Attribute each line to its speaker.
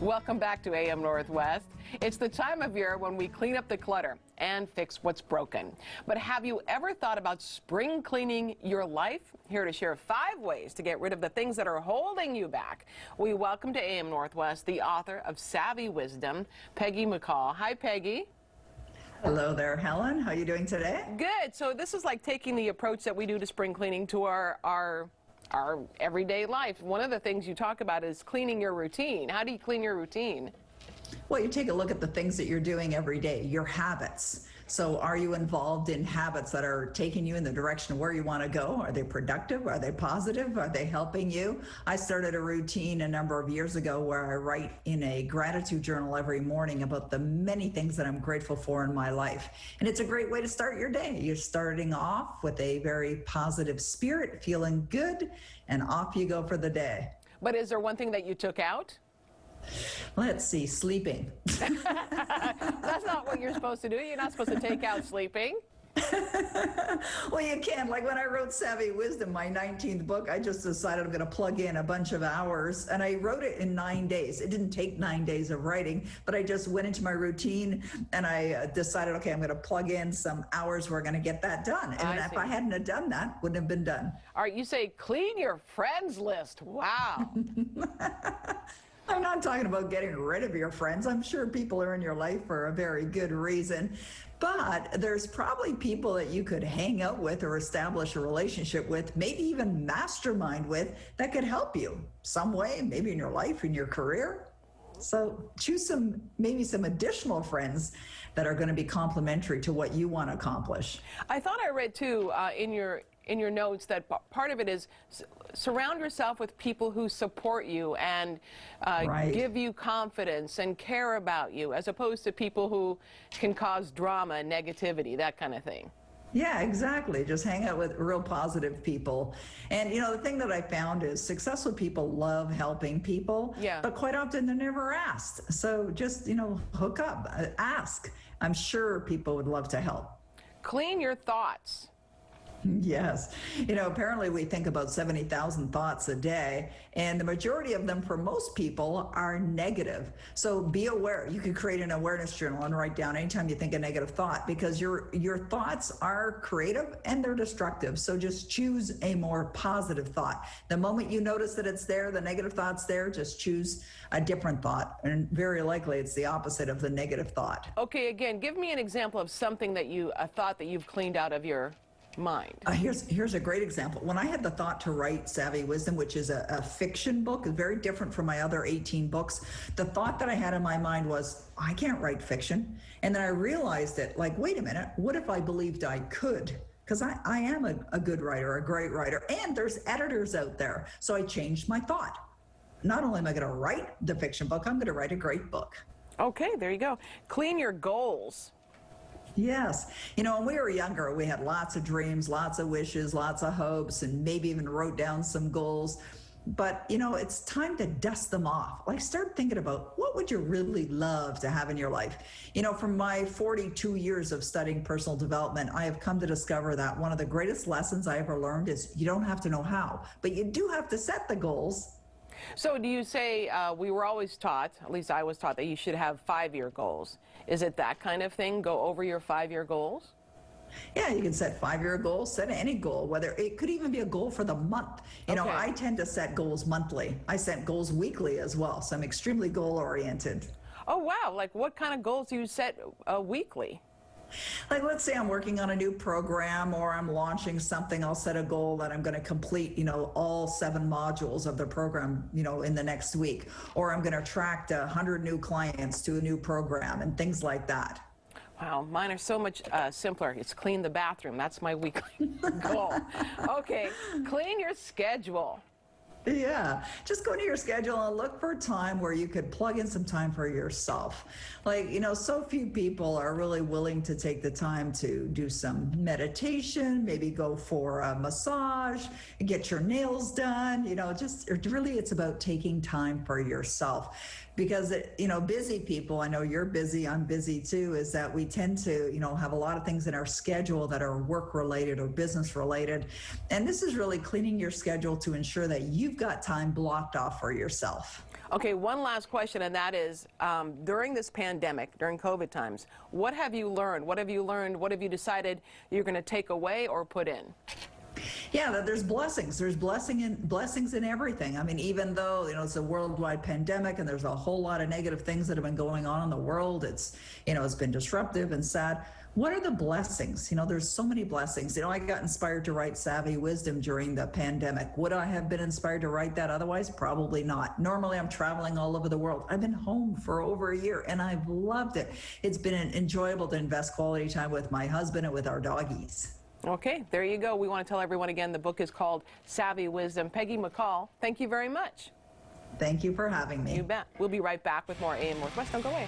Speaker 1: Welcome back to AM Northwest. It's the time of year when we clean up the clutter and fix what's broken. But have you ever thought about spring cleaning your life? Here to share 5 ways to get rid of the things that are holding you back. We welcome to AM Northwest the author of Savvy Wisdom, Peggy McColl. Hi, Peggy.
Speaker 2: Hello there, Helen. How are you doing today?
Speaker 1: Good. So this is like taking the approach that we do to spring cleaning to our everyday life. One of the things you talk about is cleaning your routine. How do you clean your routine?
Speaker 2: Well, you take a look at the things that you're doing every day, your habits. So are you involved in habits that are taking you in the direction of where you want to go? Are they productive? Are they positive? Are they helping you? I started a routine a number of years ago where I write in a gratitude journal every morning about the many things that I'm grateful for in my life. And it's a great way to start your day. You're starting off with a very positive spirit, feeling good, and off you go for the day.
Speaker 1: But is there one thing that you took out?
Speaker 2: Let's see, sleeping.
Speaker 1: That's not what you're supposed to do. You're not supposed to take out sleeping.
Speaker 2: Well, you can. Like when I wrote Savvy Wisdom, my 19th book, I just decided I'm going to plug in a bunch of hours, and I wrote it in 9 days. It didn't take 9 days of writing, but I just went into my routine and I decided, okay, I'm going to plug in some hours where I'm going to get that done. And if I hadn't have done that, wouldn't have been done.
Speaker 1: All right, you say clean your friends list. Wow.
Speaker 2: I'm not talking about getting rid of your friends. I'm sure people are in your life for a very good reason. But there's probably people that you could hang out with or establish a relationship with, maybe even mastermind with, that could help you some way, maybe in your life, in your career. So choose maybe some additional friends that are going to be complementary to what you want to accomplish.
Speaker 1: I thought I read too in your notes that part of it is surround yourself with people who support you and give you confidence and care about you, as opposed to people who can cause drama and negativity, that kind of thing.
Speaker 2: Yeah, exactly. Just hang out with real positive people. And, the thing that I found is successful people love helping people, but quite often they're never asked. So just, hook up, ask. I'm sure people would love to help.
Speaker 1: Clean your thoughts.
Speaker 2: Yes. Apparently we think about 70,000 thoughts a day, and the majority of them for most people are negative. So be aware. You can create an awareness journal and write down anytime you think a negative thought, because your thoughts are creative and they're destructive. So just choose a more positive thought. The moment you notice that it's there, the negative thought's there, just choose a different thought. And very likely it's the opposite of the negative thought.
Speaker 1: Okay, again, give me an example of something that a thought that you've cleaned out of your mind.
Speaker 2: Here's a great example. When I had the thought to write Savvy Wisdom, which is a fiction book, very different from my other 18 books, the thought that I had in my mind was, I can't write fiction. And then I realized it, like, wait a minute, what if I believed I could? Because I am a good writer, a great writer, and there's editors out there. So I changed my thought. Not only am I going to write the fiction book, I'm going to write a great book.
Speaker 1: Okay, there you go. Clean your goals.
Speaker 2: Yes. When we were younger, we had lots of dreams, lots of wishes, lots of hopes, and maybe even wrote down some goals. But, it's time to dust them off. Like, start thinking about what would you really love to have in your life? From my 42 years of studying personal development, I have come to discover that one of the greatest lessons I ever learned is you don't have to know how, but you do have to set the goals.
Speaker 1: So do you say, we were always taught, at least I was taught, that you should have 5-year goals. Is it that kind of thing? Go over your 5-year goals?
Speaker 2: Yeah, you can set 5-year goals, set any goal, whether it could even be a goal for the month. I tend to set goals monthly. I set goals weekly as well, so I'm extremely goal-oriented.
Speaker 1: Oh, wow. Like, what kind of goals do you set weekly?
Speaker 2: Like, let's say I'm working on a new program or I'm launching something, I'll set a goal that I'm going to complete, all 7 modules of the program, in the next week. Or I'm going to attract 100 new clients to a new program and things like that.
Speaker 1: Wow, mine are so much simpler. It's clean the bathroom. That's my weekly goal. Okay, clean your schedule.
Speaker 2: Yeah, just go to your schedule and look for a time where you could plug in some time for yourself. Like, so few people are really willing to take the time to do some meditation, maybe go for a massage, get your nails done, it's about taking time for yourself. Because, busy people, I know you're busy, I'm busy too, is that we tend to, have a lot of things in our schedule that are work related or business related. And this is really cleaning your schedule to ensure that you've got time blocked off for yourself.
Speaker 1: Okay, one last question, and that is, during this pandemic, during COVID times, what have you learned? What have you learned? What have you decided you're going to take away or put in?
Speaker 2: Yeah, there's blessings. There's blessings in everything. I mean, even though, it's a worldwide pandemic and there's a whole lot of negative things that have been going on in the world, it's been disruptive and sad. What are the blessings? There's so many blessings. I got inspired to write Savvy Wisdom during the pandemic. Would I have been inspired to write that otherwise? Probably not. Normally, I'm traveling all over the world. I've been home for over a year and I've loved it. It's been enjoyable to invest quality time with my husband and with our doggies.
Speaker 1: Okay, there you go. We want to tell everyone again, the book is called Savvy Wisdom. Peggy McColl, thank you very much.
Speaker 2: Thank you for having me.
Speaker 1: You bet. We'll be right back with more AM Northwest. Don't go away.